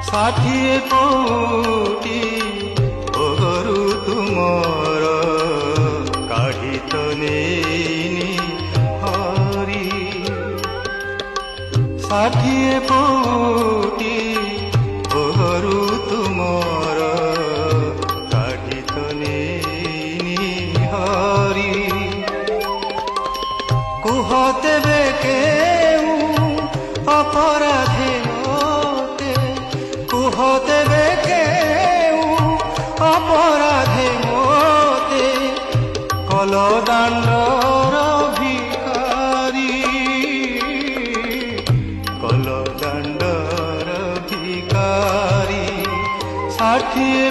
ষাঠিয়ে কোটি ওগরু তুমর কাঢ়ি তো নেইনি হরি। ষাঠিয়ে কোটি ওগরু তুমর কাঢ়ি তো নেইনি হরি। কুহ তেবে কেউ অপরাধে মতে, কুহ তেবে কেউ অপরাধে মতে, কল দাণ্ডর ভিখারি, কল দাণ্ডর ভিখারি। ষাঠিয়ে